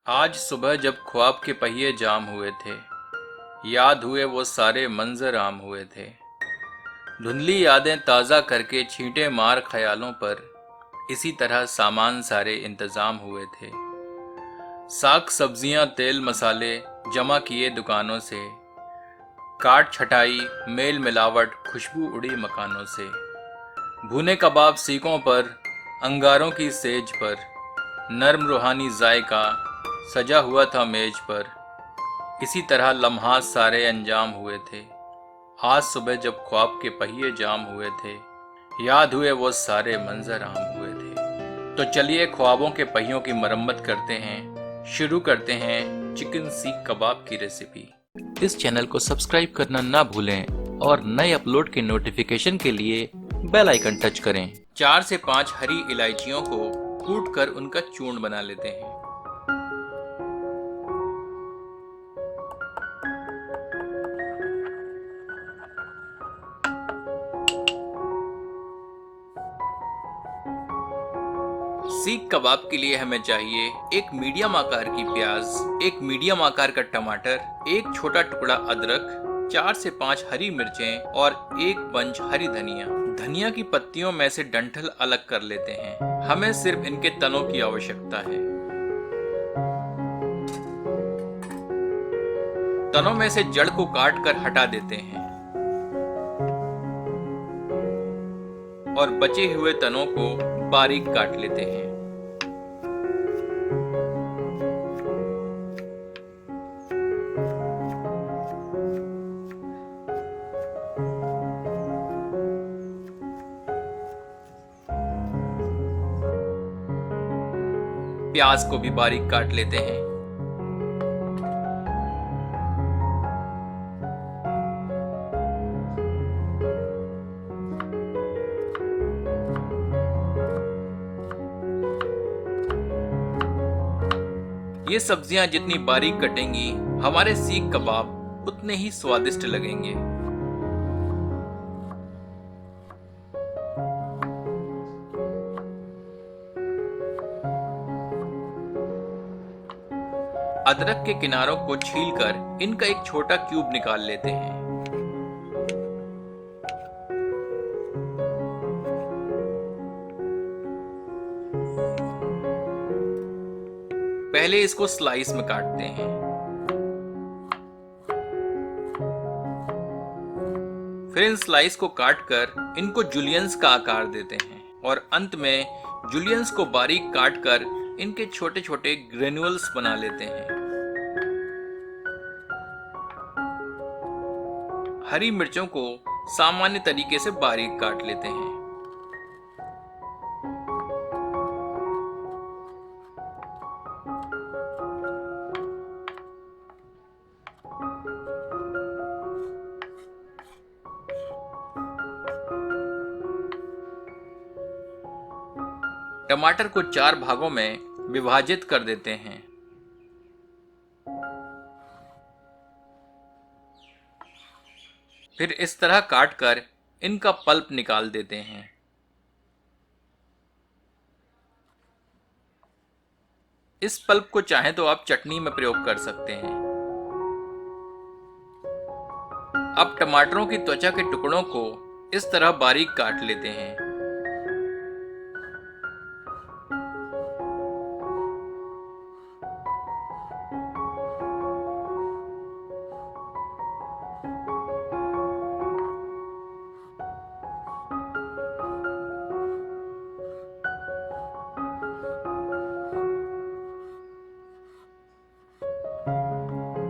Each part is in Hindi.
आज सुबह जब ख्वाब के पहिए जाम हुए थे, याद हुए वो सारे मंजर आम हुए थे। धुंधली यादें ताज़ा करके छींटे मार ख्यालों पर, इसी तरह सामान सारे इंतज़ाम हुए थे। साग सब्जियां तेल मसाले जमा किए दुकानों से, काट छटाई मेल मिलावट खुशबू उड़ी मकानों से। भुने कबाब सीकों पर, अंगारों की सेज पर, नर्म रूहानी जायका सजा हुआ था मेज पर। इसी तरह लम्हात सारे अंजाम हुए थे। आज सुबह जब ख्वाब के पहिए जाम हुए थे, याद हुए वो सारे मंजर आम हुए थे। तो चलिए ख्वाबों के पहियों की मरम्मत करते हैं। शुरू करते हैं चिकन सीख कबाब की रेसिपी। इस चैनल को सब्सक्राइब करना ना भूलें और नए अपलोड के नोटिफिकेशन के लिए बेल आइकन टच करें। 4 से 5 हरी इलायचियों को कूट कर उनका चूर्ण बना लेते हैं। सीख कबाब के लिए हमें चाहिए एक मीडियम आकार की प्याज, एक मीडियम आकार का टमाटर, एक छोटा टुकड़ा अदरक, 4 से 5 हरी मिर्चें और एक बंच हरी धनिया। धनिया की पत्तियों में से डंठल अलग कर लेते हैं। हमें सिर्फ इनके तनों की आवश्यकता है। तनों में से जड़ को काट कर हटा देते हैं और बचे हुए तनों को बारीक काट लेते हैं। प्याज को भी बारीक काट लेते हैं। ये सब्जियां जितनी बारीक कटेंगी, हमारे सीख कबाब उतने ही स्वादिष्ट लगेंगे। अदरक के किनारों को छीलकर इनका एक छोटा क्यूब निकाल लेते हैं। पहले इसको स्लाइस में काटते हैं। फिर इन स्लाइस को काटकर इनको जुलियंस का आकार देते हैं और अंत में जुलियंस को बारीक काटकर इनके छोटे छोटे ग्रेन्युल्स बना लेते हैं। हरी मिर्चों को सामान्य तरीके से बारीक काट लेते हैं। टमाटर को 4 भागों में विभाजित कर देते हैं। फिर इस तरह काटकर इनका पल्प निकाल देते हैं। इस पल्प को चाहें तो आप चटनी में प्रयोग कर सकते हैं। अब टमाटरों की त्वचा के टुकड़ों को इस तरह बारीक काट लेते हैं।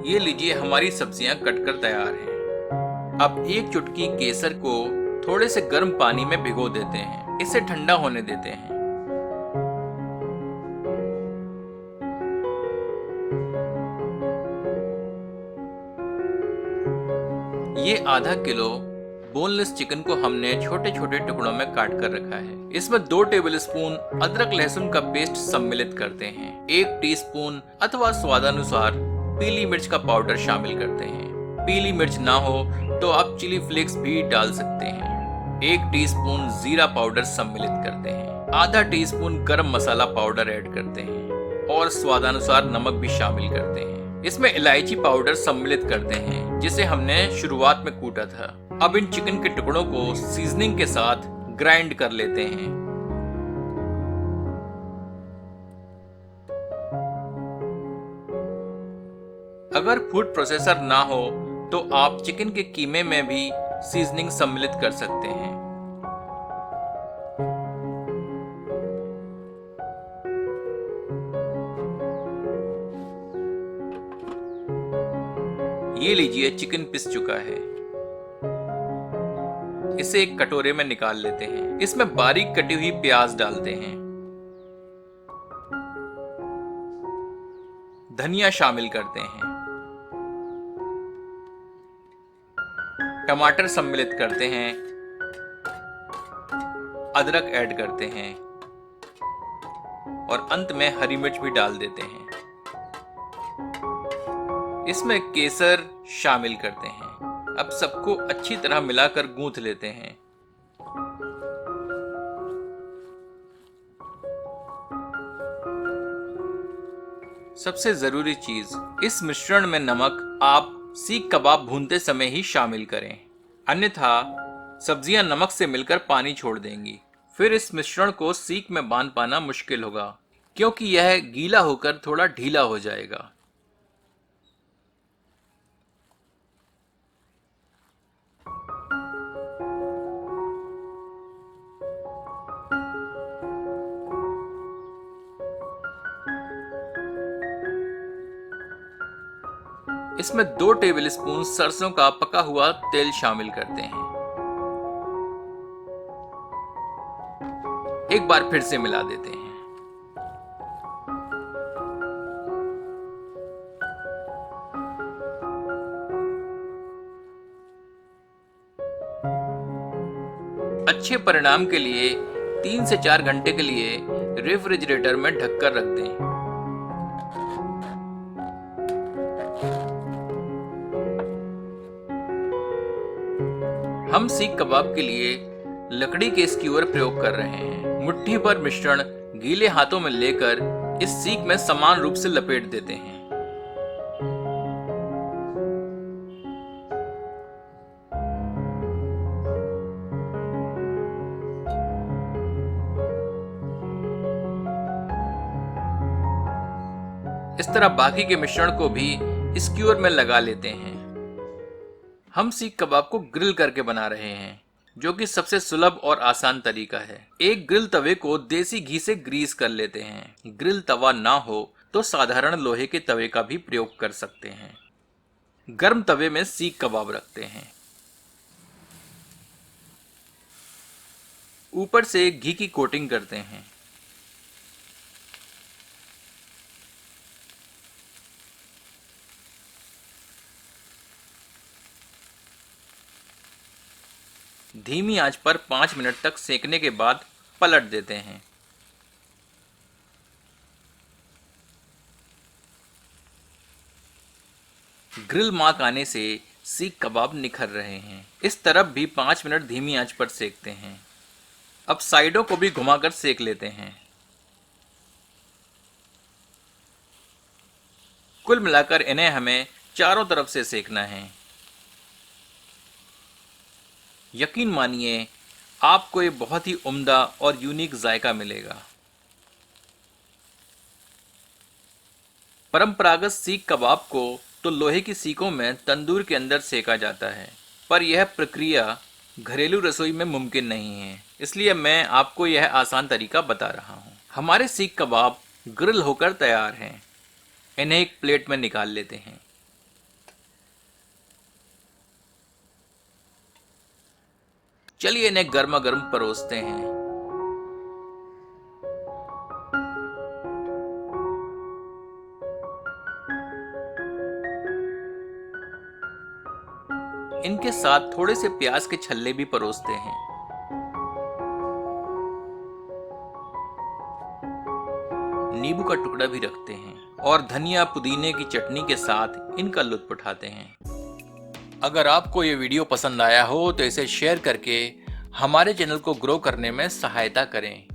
ये लीजिए हमारी सब्जियां कटकर तैयार हैं। अब एक चुटकी केसर को थोड़े से गर्म पानी में भिगो देते हैं। इसे ठंडा होने देते हैं। ये आधा किलो बोनलेस चिकन को हमने छोटे छोटे टुकड़ों में काट कर रखा है। इसमें 2 टेबलस्पून अदरक लहसुन का पेस्ट सम्मिलित करते हैं। 1 टीस्पून अथवा स्वादानुसार पीली मिर्च का पाउडर शामिल करते हैं। पीली मिर्च ना हो तो आप चिली फ्लेक्स भी डाल सकते हैं। 1 टीस्पून जीरा पाउडर सम्मिलित करते हैं। आधा टीस्पून गरम मसाला पाउडर ऐड करते हैं। और स्वादानुसार नमक भी शामिल करते हैं। इसमें इलायची पाउडर सम्मिलित करते हैं जिसे हमने शुरुआत में कूटा था। अब इन चिकन के टुकड़ों को सीजनिंग के साथ ग्राइंड कर लेते हैं। अगर फूड प्रोसेसर ना हो तो आप चिकन के कीमे में भी सीजनिंग सम्मिलित कर सकते हैं। ये लीजिए, चिकन पिस चुका है। इसे एक कटोरे में निकाल लेते हैं। इसमें बारीक कटी हुई प्याज डालते हैं, धनिया शामिल करते हैं, टमाटर सम्मिलित करते हैं, अदरक ऐड करते हैं और अंत में हरी मिर्च भी डाल देते हैं। इसमें केसर शामिल करते हैं। अब सबको अच्छी तरह मिलाकर गूंथ लेते हैं। सबसे जरूरी चीज, इस मिश्रण में नमक आप सीख कबाब भूनते समय ही शामिल करें, अन्यथा सब्जियां नमक से मिलकर पानी छोड़ देंगी। फिर इस मिश्रण को सीख में बांध पाना मुश्किल होगा क्योंकि यह गीला होकर थोड़ा ढीला हो जाएगा। इसमें 2 टेबलस्पून सरसों का पका हुआ तेल शामिल करते हैं। एक बार फिर से मिला देते हैं। अच्छे परिणाम के लिए 3 से 4 घंटे के लिए रेफ्रिजरेटर में ढककर रख दें। हम सीख कबाब के लिए लकड़ी के स्क्यूअर प्रयोग कर रहे हैं। मुट्ठी भर मिश्रण गीले हाथों में लेकर इस सीख में समान रूप से लपेट देते हैं। इस तरह बाकी के मिश्रण को भी स्क्यूअर में लगा लेते हैं। हम सीख कबाब को ग्रिल करके बना रहे हैं, जो कि सबसे सुलभ और आसान तरीका है। एक ग्रिल तवे को देसी घी से ग्रीस कर लेते हैं। ग्रिल तवा ना हो तो साधारण लोहे के तवे का भी प्रयोग कर सकते हैं। गर्म तवे में सीख कबाब रखते हैं। ऊपर से घी की कोटिंग करते हैं। धीमी आंच पर 5 मिनट तक सेकने के बाद पलट देते हैं। ग्रिल मार्क आने से सीख कबाब निखर रहे हैं। इस तरफ भी 5 मिनट धीमी आंच पर सेकते हैं। अब साइडों को भी घुमाकर सेक लेते हैं। कुल मिलाकर इन्हें हमें चारों तरफ से सेकना है। यकीन मानिए, आपको ये बहुत ही उम्दा और यूनिक जायका मिलेगा। परंपरागत सीख कबाब को तो लोहे की सीकों में तंदूर के अंदर सेका जाता है, पर यह प्रक्रिया घरेलू रसोई में मुमकिन नहीं है, इसलिए मैं आपको यह आसान तरीका बता रहा हूँ। हमारे सीख कबाब ग्रिल होकर तैयार हैं। इन्हें एक प्लेट में निकाल लेते हैं। चलिए इन्हें गर्मा गर्म परोसते हैं। इनके साथ थोड़े से प्याज के छल्ले भी परोसते हैं। नींबू का टुकड़ा भी रखते हैं और धनिया पुदीने की चटनी के साथ इनका लुत्फ उठाते हैं। अगर आपको ये वीडियो पसंद आया हो तो इसे शेयर करके हमारे चैनल को ग्रो करने में सहायता करें।